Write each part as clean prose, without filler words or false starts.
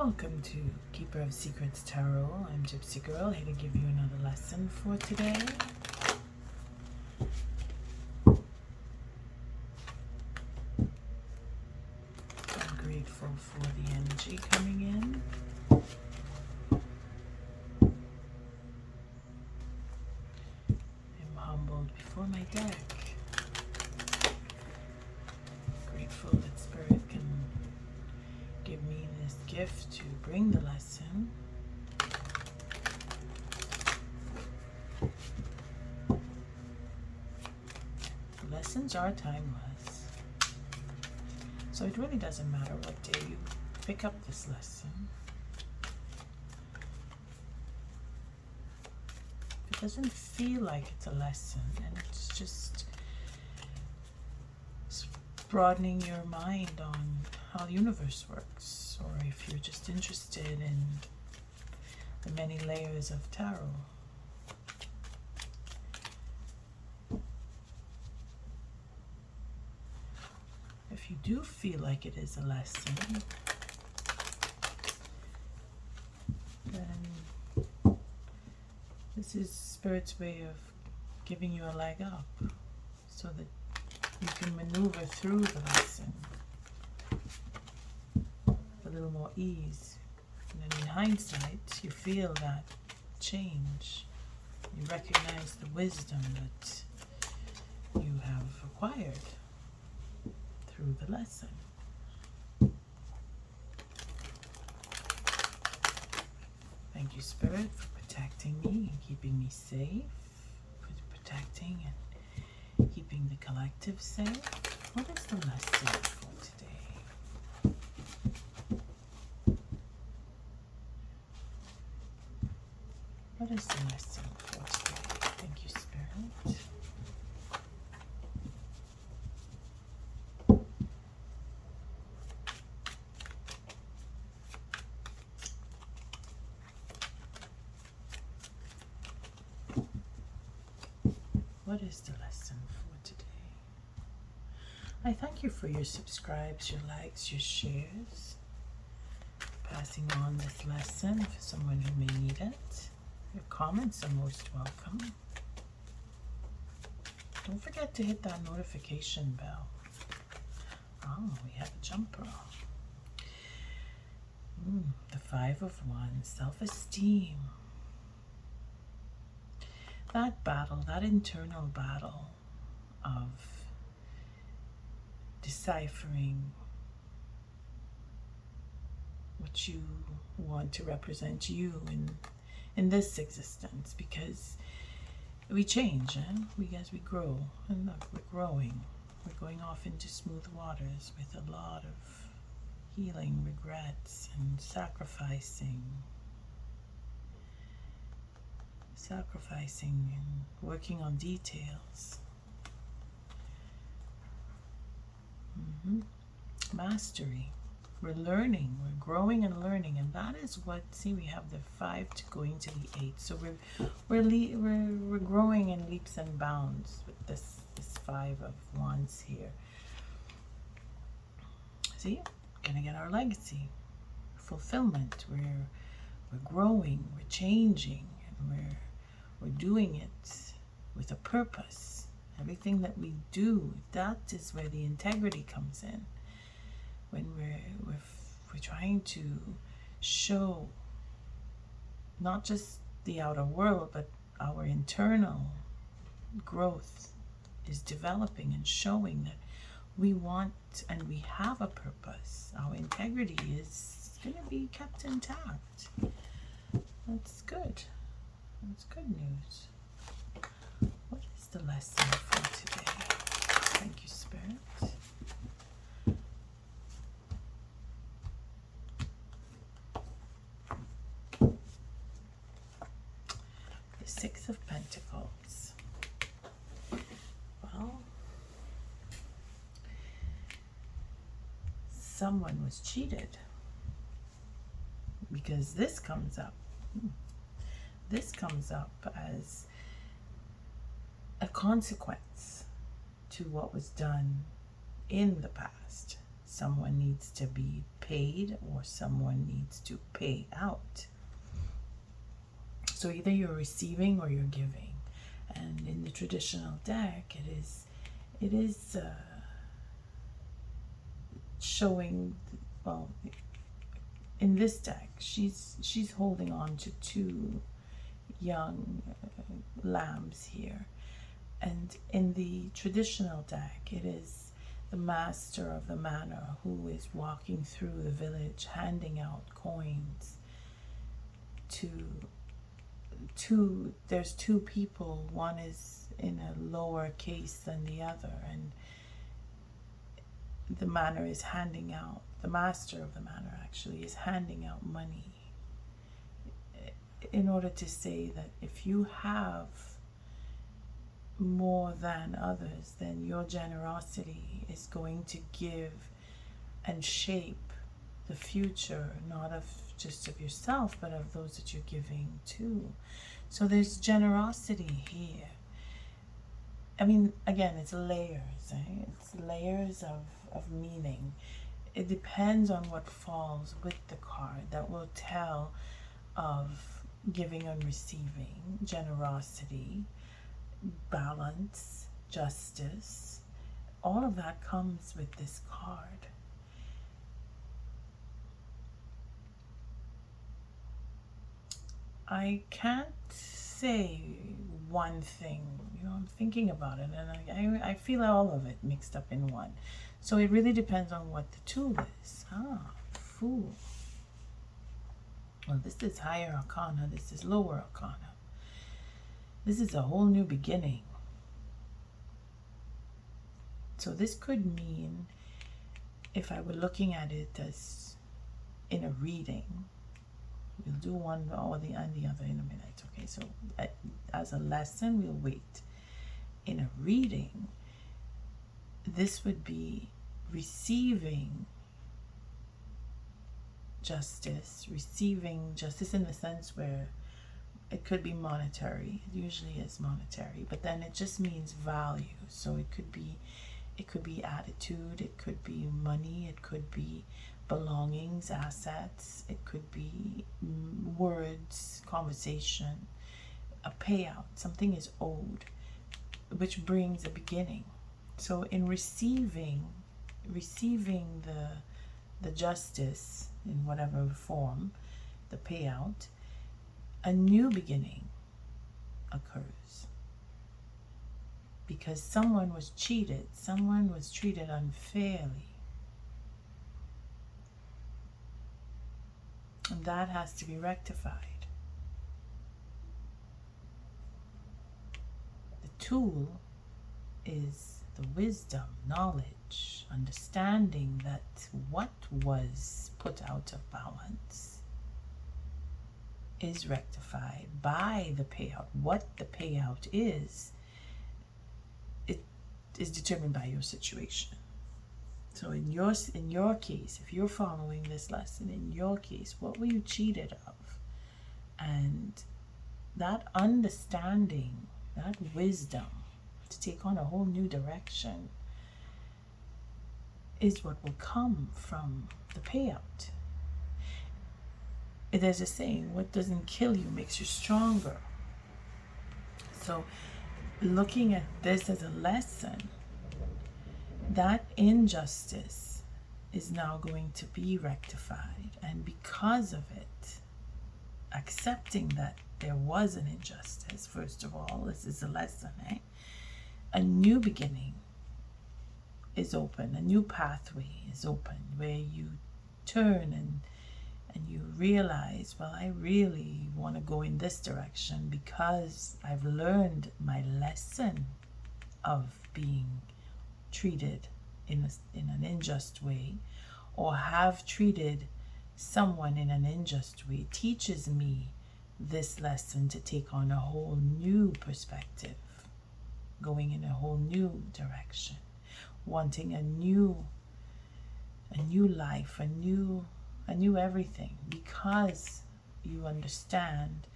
Welcome to Keeper of Secrets Tarot. I'm Gypsy Girl, here to give you another lesson for today. I'm grateful for the energy coming in. I'm humbled before my deck. Grateful that Spirit can give me this gift to bring the lesson. The lessons are timeless, so it really doesn't matter what day you pick up this lesson. If it doesn't feel like it's a lesson and it's just broadening your mind on how the universe works, or if you're just interested in the many layers of tarot. If you do feel like it is a lesson, then this is Spirit's way of giving you a leg up so that you can maneuver through the lesson with a little more ease. And then in hindsight, you feel that change. You recognize the wisdom that you have acquired through the lesson. Thank you, Spirit, for protecting me and keeping me safe, for protecting and keeping the collective safe. What is the lesson for today? What is the lesson for today? Thank you, Spirit. What is the lesson for today? I thank you for your subscribes, your likes, your shares. Passing on this lesson for someone who may need it. Your comments are most welcome. Don't forget to hit that notification bell. Oh, we have a jumper. The Five of Wands, self-esteem. That battle, that internal battle of deciphering what you want to represent you in this existence, because we change, as we grow, and look, we're growing. We're going off into smooth waters with a lot of healing, regrets, and sacrificing and working on details. Mastery. We're learning, we're growing and learning, and that is what, see, we have the 5 to going to the 8. So we're growing in leaps and bounds with this 5 of Wands here. See, gonna get our legacy, fulfillment. We're growing, we're changing, and we're doing it with a purpose. Everything that we do, that is where the integrity comes in. When we're trying to show not just the outer world, but our internal growth is developing and showing that we want and we have a purpose. Our integrity is going to be kept intact. That's good. That's good news. What is the lesson for today? Thank you, Spirit. The 6 of Pentacles. Well, someone was cheated, because this comes up. This comes up as a consequence to what was done in the past. Someone needs to be paid or someone needs to pay out. So either you're receiving or you're giving. And in the traditional deck, it is showing, well, in this deck, she's holding on to two young lambs here. And in the traditional deck, it is the master of the manor who is walking through the village handing out coins to there's two people. One is in a lower case than the other, and the manor is handing out, the master of the manor actually is handing out money in order to say that if you have more than others, then your generosity is going to give and shape the future, not of just of yourself, but of those that you're giving to. So there's generosity here. I mean, again, it's layers, eh? It's layers of meaning. It depends on what falls with the card that will tell of giving and receiving, generosity, balance, justice. All of that comes with this card. I can't say one thing, I'm thinking about it, and I feel all of it mixed up in one. So it really depends on what the tool is. Fool. Well, this is higher arcana, this is lower arcana. This is a whole new beginning. So this could mean, if I were looking at it as in a reading, we'll do one or the and the other in a minute. Okay, so as a lesson, we'll wait. In a reading, this would be receiving justice in the sense where it could be monetary. It usually is monetary, but then it just means value. So it could be attitude, it could be money, it could be belongings, assets, it could be words, conversation, a payout. Something is owed, which brings a beginning. So in receiving the justice in whatever form, the payout, a new beginning occurs. Because someone was cheated, someone was treated unfairly. And that has to be rectified. The tool is the wisdom, knowledge, understanding that what was put out of balance is rectified by the payout. What the payout is, it is determined by your situation. So in your case, if you're following this lesson, in your case, what were you cheated of? And that understanding, that wisdom to take on a whole new direction is what will come from the payout. There's a saying, what doesn't kill you makes you stronger. So looking at this as a lesson, that injustice is now going to be rectified. And because of it, accepting that there was an injustice, first of all, this is a lesson, eh? A new beginning is open, a new pathway is open, where you turn and you realize, well, I really want to go in this direction because I've learned my lesson of being treated in an unjust way, or have treated someone in an unjust way. It teaches me this lesson to take on a whole new perspective, going in a whole new direction, wanting a new life, a new everything, because you understand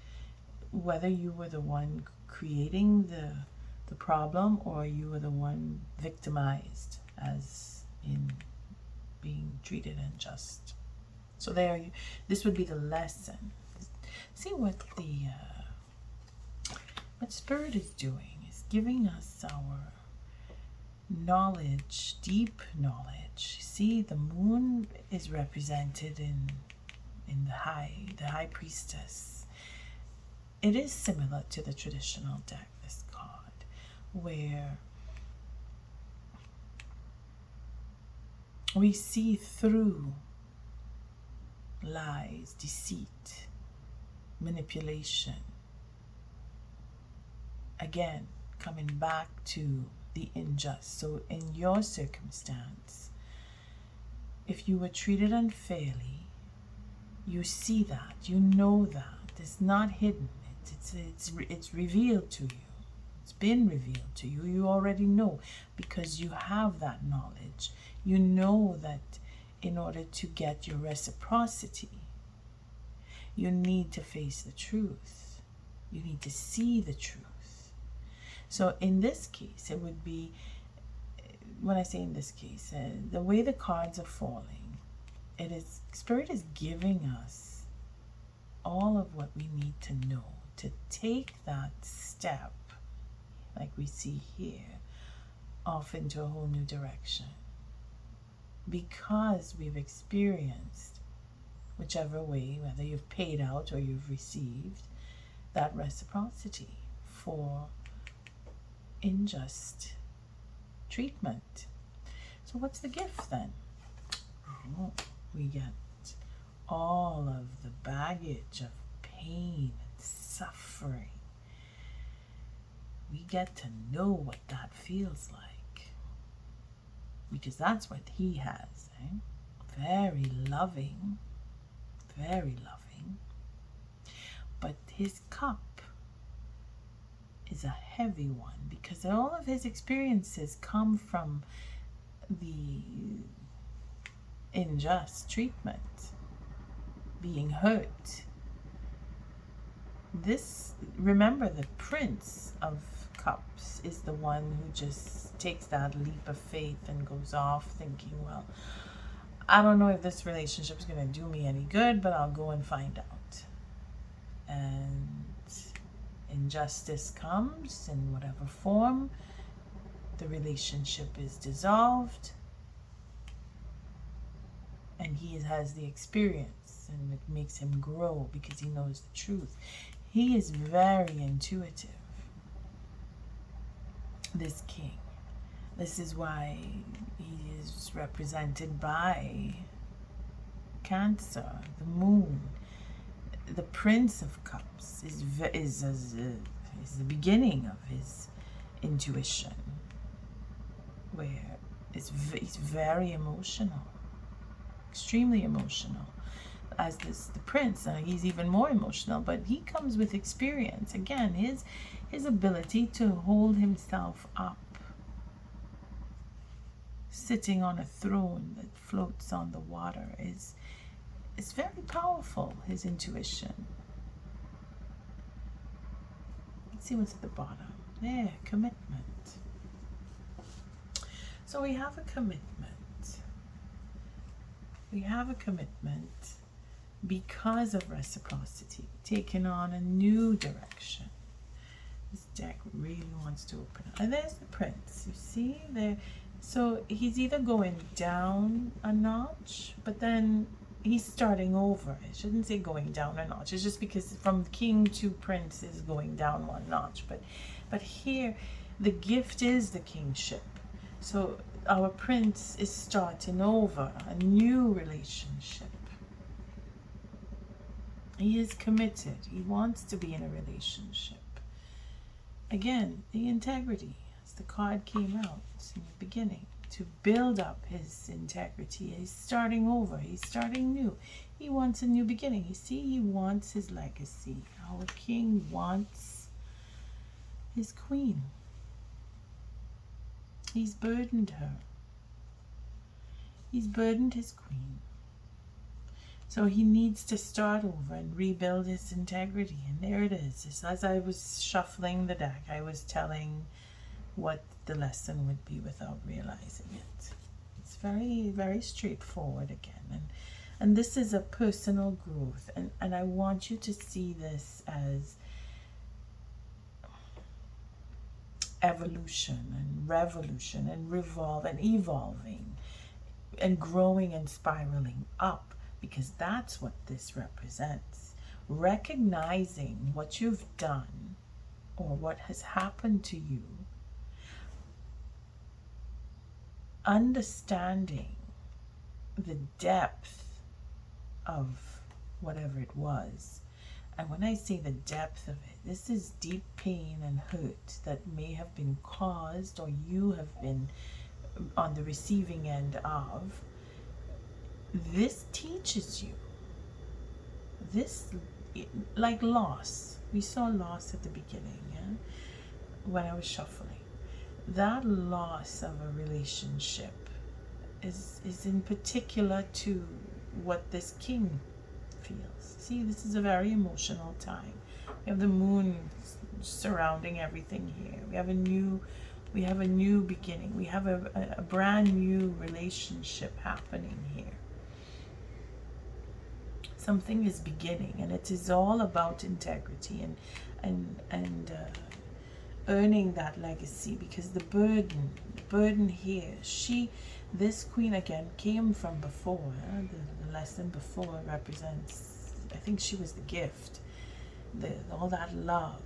whether you were the one creating the problem or you were the one victimized, as in being treated unjust. So there, this would be the lesson. See what what Spirit is doing is giving us our knowledge, deep knowledge. See, the moon is represented in the high priestess. It is similar to the traditional deck, this card, where we see through lies, deceit, manipulation. Again, coming back to the unjust. So in your circumstance, if you were treated unfairly, you see that, you know that. It's not hidden. It's revealed to you. It's been revealed to you. You already know because you have that knowledge. You know that in order to get your reciprocity, you need to face the truth. You need to see the truth. So in this case, it would be, when I say in this case, the way the cards are falling, it is, Spirit is giving us all of what we need to know to take that step, like we see here, off into a whole new direction. Because we've experienced, whichever way, whether you've paid out or you've received, that reciprocity for unjust treatment. So what's the gift then? Oh, we get all of the baggage of pain and suffering. We get to know what that feels like, because that's what he has, eh? Very loving, but his cup is a heavy one, because all of his experiences come from the unjust treatment, being hurt. Remember, the Prince of Cups is the one who just takes that leap of faith and goes off thinking, well, I don't know if this relationship is going to do me any good, but I'll go and find out. And injustice comes in whatever form. The relationship is dissolved. And he has the experience, and it makes him grow because he knows the truth. He is very intuitive, this king. This is why he is represented by Cancer, the moon. The Prince of Cups is the beginning of his intuition, where he's very emotional, extremely emotional. As the prince, he's even more emotional, but he comes with experience. Again, his ability to hold himself up, sitting on a throne that floats on the water, is very powerful. His intuition. Let's see what's at the bottom. There, commitment. So we have a commitment. We have a commitment because of reciprocity, taking on a new direction. This deck really wants to open up. And there's the Prince. You see there? So he's either going down a notch, but then he's starting over. I shouldn't say going down a notch. It's just because from king to prince is going down one notch. But here, the gift is the kingship. So our prince is starting over, a new relationship. He is committed. He wants to be in a relationship. Again, the integrity, as the card came out in the beginning, to build up his integrity. He's starting over. He's starting new. He wants a new beginning. You see, he wants his legacy. Our king wants his queen. He's burdened her. He's burdened his queen. So he needs to start over and rebuild his integrity. And there it is. As I was shuffling the deck, I was telling what the lesson would be without realizing it. It's It's very, very straightforward again. And this is a personal growth. And I want you to see this as evolution and revolution and revolve and evolving and growing and spiraling up, because that's what this represents. Recognizing what you've done or what has happened to you, understanding the depth of whatever it was. And when I say the depth of it, this is deep pain and hurt that may have been caused or you have been on the receiving end of. This teaches you. This, like loss. We saw loss at the beginning, yeah? When I was shuffling. That loss of a relationship is in particular to what this king feels. See, this is a very emotional time. We have the moon surrounding everything here. We have a new beginning. We have a brand new relationship happening here. Something is beginning, and it is all about integrity and earning that legacy, because the burden here, this queen again came from before. The lesson before represents, I think she was the gift, all that love.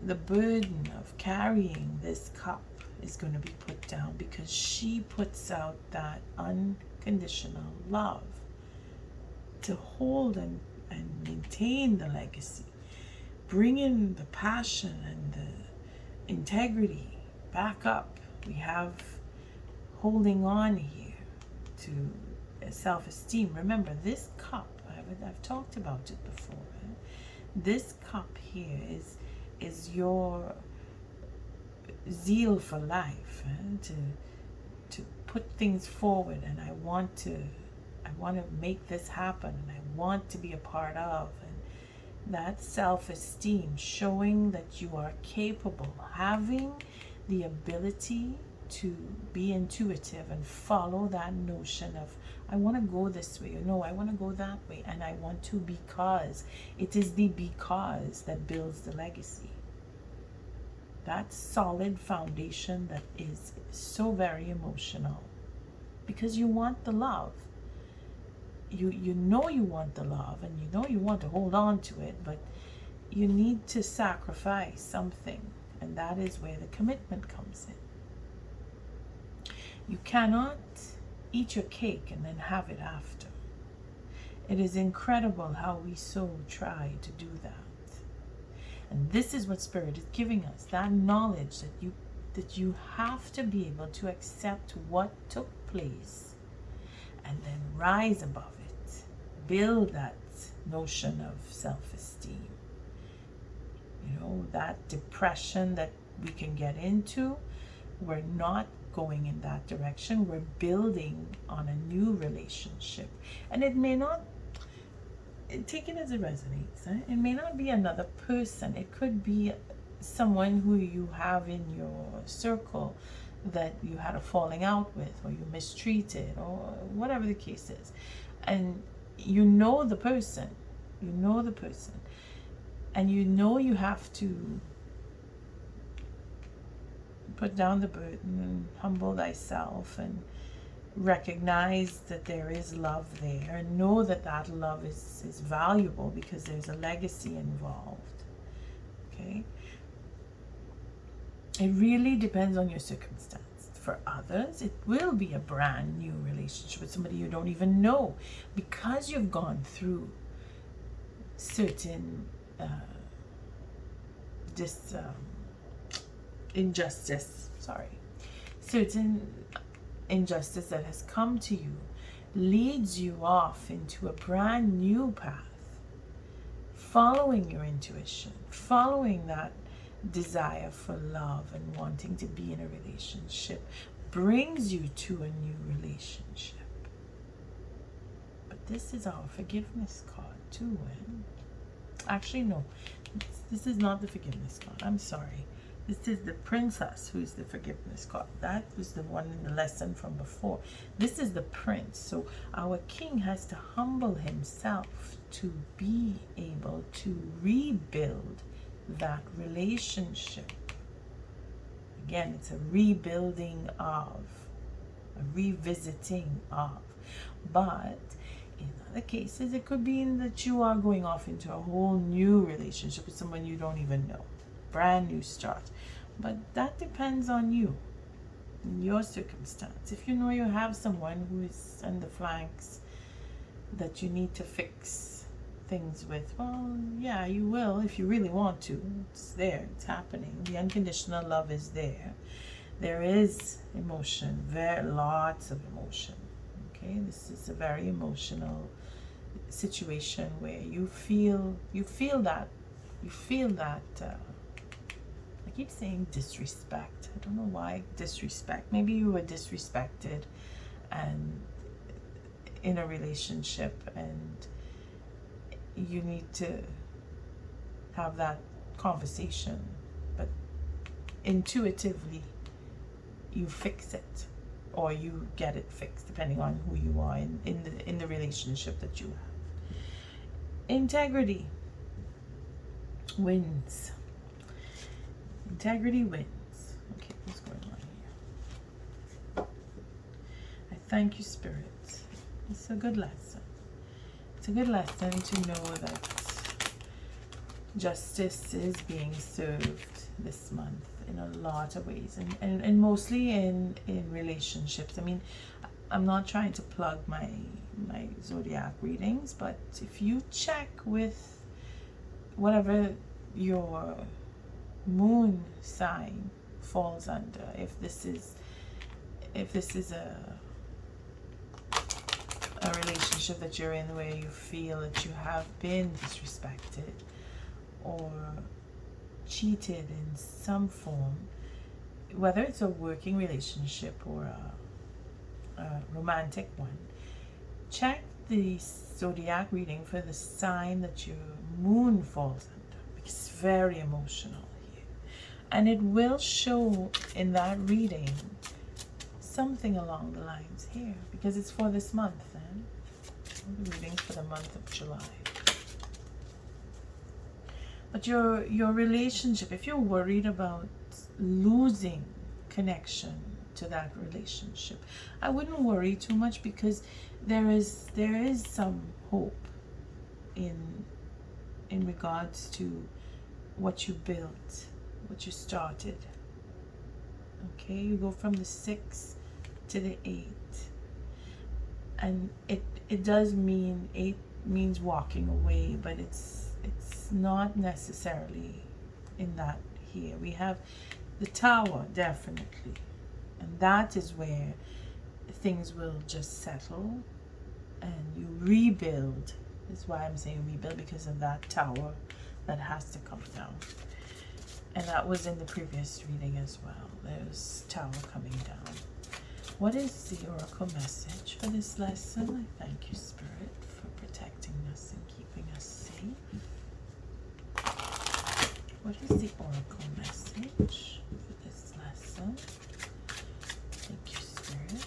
The burden of carrying this cup is going to be put down, because she puts out that unconditional love to hold and maintain the legacy, bringing the passion and the integrity back up. We have holding on here to self-esteem. Remember, this cup, I've talked about it before. Right? This cup here is your zeal for life, to put things forward, and I want to make this happen, and I want to be a part of, and that self-esteem, showing that you are capable, having the ability to be intuitive and follow that notion of, I want to go this way, or no, I want to go that way, and I want to, because it is the because that builds the legacy. That solid foundation that is so very emotional, because you want the love. You know you want the love, and you know you want to hold on to it, but you need to sacrifice something, and that is where the commitment comes in. You cannot eat your cake and then have it after. It is incredible how we so try to do that. And this is what Spirit is giving us, that knowledge that you have to be able to accept what took place and then rise above it. Build that notion of self-esteem. You know, that depression that we can get into, we're not going in that direction. We're building on a new relationship. And it may not, take it as it resonates. It may not be another person. It could be someone who you have in your circle that you had a falling out with, or you mistreated, or whatever the case is. And you know the person. And you know you have to put down the burden and humble thyself and recognize that there is love there, and know that that love is valuable, because there's a legacy involved. Okay? It really depends on your circumstance. For others, it will be a brand new relationship with somebody you don't even know, because you've gone through certain certain injustice that has come to you, leads you off into a brand new path, following your intuition, following that desire for love and wanting to be in a relationship, brings you to a new relationship. But this is our forgiveness card too. Actually, no, this is not the forgiveness card. I'm sorry. This is the princess who's the forgiveness card. That was the one in the lesson from before. This is the prince. So our king has to humble himself to be able to rebuild that relationship. Again, it's a rebuilding of, a revisiting of. But in other cases, it could be that you are going off into a whole new relationship with someone you don't even know. Brand new start. But that depends on you, in your circumstance. If you know you have someone who is on the flanks that you need to fix things with, well, yeah, you will if you really want to. It's there, it's happening. The unconditional love is there. There is emotion, lots of emotion. Okay, this is a very emotional situation where you feel that I keep saying disrespect. I don't know why disrespect. Maybe you were disrespected and in a relationship, and you need to have that conversation, but intuitively you fix it, or you get it fixed, depending on who you are in the relationship that you have. Integrity wins. Integrity wins. Okay, what's going on here? I thank you, Spirit. It's a good lesson. It's a good lesson to know that justice is being served this month in a lot of ways, and mostly in relationships. I mean, I'm not trying to plug my zodiac readings, but if you check with whatever your moon sign falls under, if this is a relationship that you're in where you feel that you have been disrespected or cheated in some form, whether it's a working relationship or a romantic one, check the zodiac reading for the sign that your moon falls under, because it's very emotional here. And it will show in that reading something along the lines here, because it's for this month then. The reading for the month of July. But your relationship, if you're worried about losing connection to that relationship, I wouldn't worry too much, because there is some hope in regards to what you built, what you started. Okay, you go from the 6 to the 8, and it does mean 8 means walking away, but it's not necessarily in that here. We have the Tower, definitely, and that is where things will just settle and you rebuild. That's why I'm saying rebuild, because of that Tower that has to come down. And that was in the previous reading as well. There's Tower coming down. What is the oracle message for this lesson? I thank you, Spirit, for protecting us and keeping us safe. What is the oracle message for this lesson? Thank you, Spirit.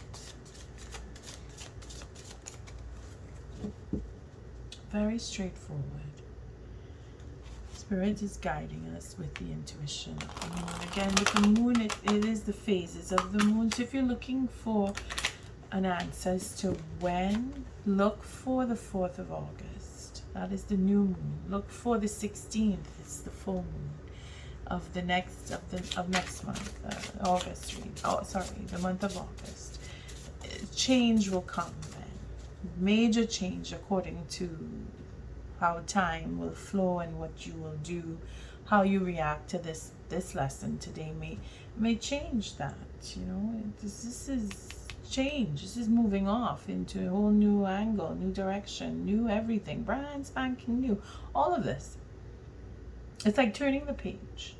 Very straightforward. Spirit is guiding us with the intuition of the moon. Again, with the moon, it is the phases of the moon. So if you're looking for an answer as to when, look for the 4th of August. That is the new moon. Look for the 16th. It's the full moon of next month, August. The month of August. Change will come then. Major change according to how time will flow and what you will do, how you react to this lesson today may change that. You know, this is change. This is moving off into a whole new angle, new direction, new everything, brand spanking new. All of this. It's like turning the page.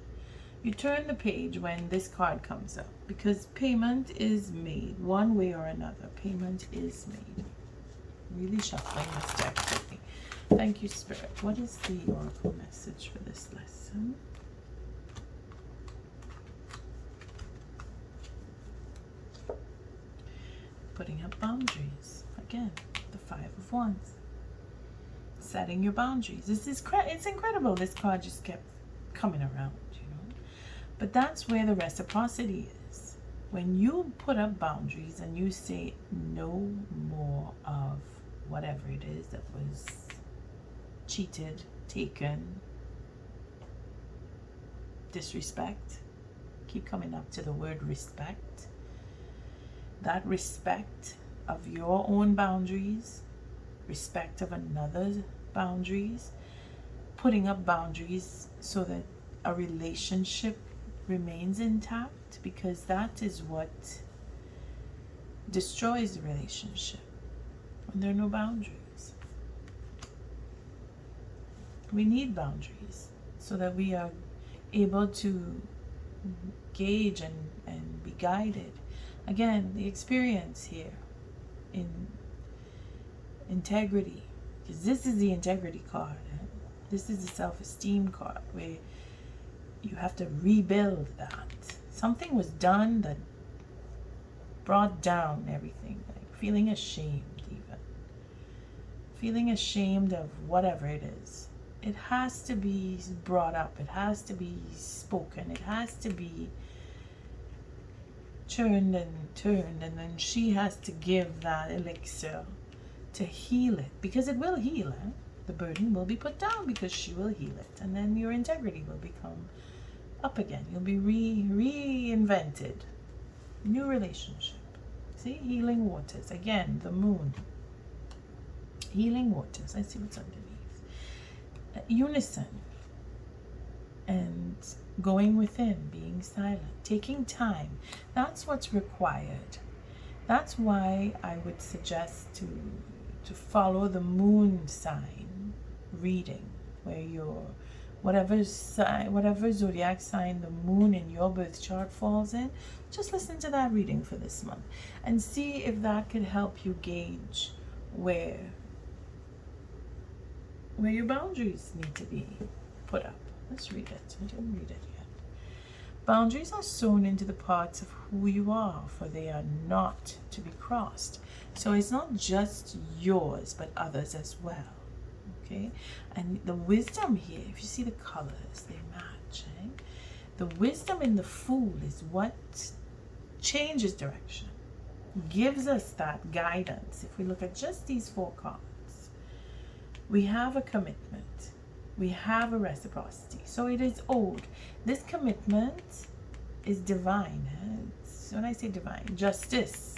You turn the page when this card comes up, because payment is made one way or another. Payment is made. Really shuffling this deck quickly. Thank you, Spirit. What is the oracle message for this lesson? Putting up boundaries. Again, the Five of Wands. Setting your boundaries. It's incredible. This card just kept coming around, But that's where the reciprocity is. When you put up boundaries and you say no more of whatever it is that was cheated, taken, disrespect. Keep coming up to the word respect. That respect of your own boundaries, respect of another's boundaries, putting up boundaries so that a relationship remains intact, because that is what destroys the relationship, when there are no boundaries. We need boundaries so that we are able to gauge and be guided. Again, the experience here in integrity, because this is the integrity card. This is the self-esteem card, where you have to rebuild that. Something was done that brought down everything, like feeling ashamed even. Feeling ashamed of whatever it is. It has to be brought up. It has to be spoken. It has to be churned and turned. And then she has to give that elixir to heal it. Because it will heal. The burden will be put down because she will heal it. And then your integrity will become up again. You'll be reinvented. New relationship. See? Healing waters. Again, the moon. Healing waters. I see what's underneath. Unison. And going within. Being silent. Taking time. That's what's required. That's why I would suggest to follow the moon sign reading, where your whatever zodiac sign the moon in your birth chart falls in, just listen to that reading for this month and see if that could help you gauge where your boundaries need to be put up. Let's read it. I didn't read it yet. Boundaries are sewn into the parts of who you are, for they are not to be crossed. So it's not just yours, but others as well. Okay? And the wisdom here, if you see the colors, they match. Eh? The wisdom in the Fool is what changes direction, gives us that guidance. If we look at just these four cards, we have a commitment. We have a reciprocity. So it is old. This commitment is divine. When I say divine, justice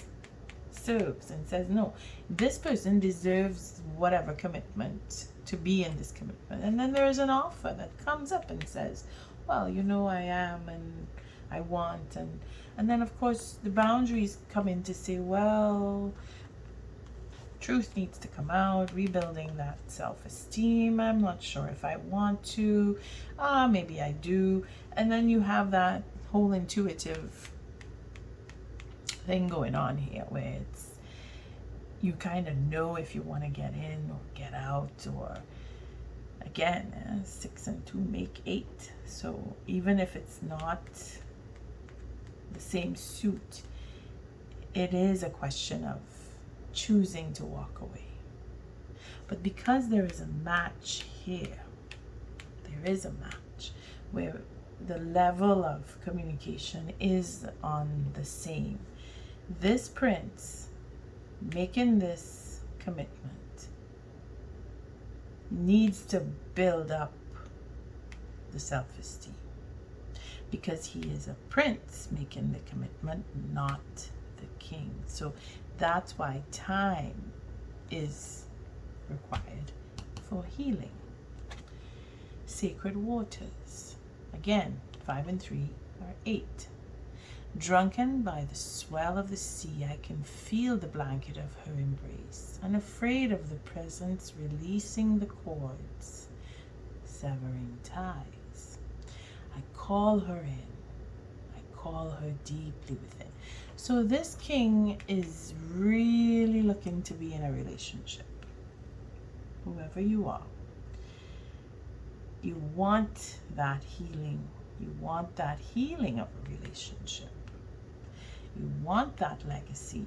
serves and says, no, this person deserves whatever commitment to be in this commitment. And then there is an offer that comes up and says, well, I am and I want. And then, of course, the boundaries come in to say, well, truth needs to come out, rebuilding that self-esteem. I'm not sure if I want to. Maybe I do. And then you have that whole intuitive thing going on here, where it's you kind of know if you want to get in or get out, or again, 6 and 2 make 8. So even if it's not the same suit, it is a question of choosing to walk away. But because there is a match here, there is a match where the level of communication is on the same. This prince making this commitment needs to build up the self-esteem, because he is a prince making the commitment, not the king. So that's why time is required for healing. Sacred waters. Again, 5 and 3 are 8. Drunken by the swell of the sea, I can feel the blanket of her embrace, unafraid of the presence releasing the cords, severing ties. I call her in. I call her deeply within. So this king is really looking to be in a relationship. Whoever you are, you want that healing. You want that healing of a relationship. You want that legacy.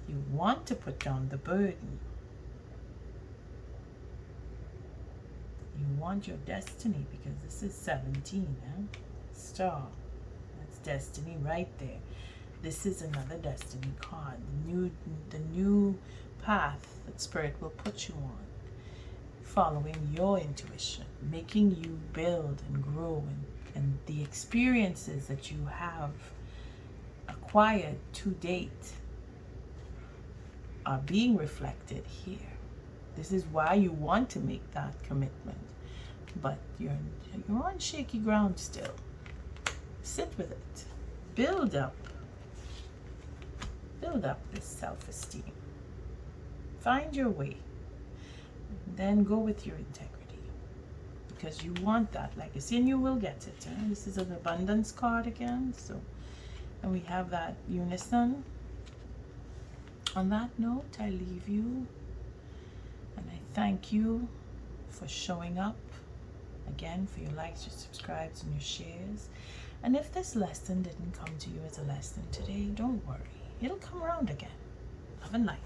You want to put down the burden. You want your destiny, because this is 17, huh? Star. That's destiny right there. This is another destiny card. The new path that Spirit will put you on. Following your intuition. Making you build and grow. And the experiences that you have acquired to date are being reflected here. This is why you want to make that commitment. But you're on shaky ground still. Sit with it. Build up this self-esteem. Find your way. Then go with your integrity. Because you want that legacy, and you will get it. This is an abundance card again. And we have that unison. On that note, I leave you. And I thank you for showing up. Again, for your likes, your subscribes, and your shares. And if this lesson didn't come to you as a lesson today, don't worry. It'll come around again. Love and light.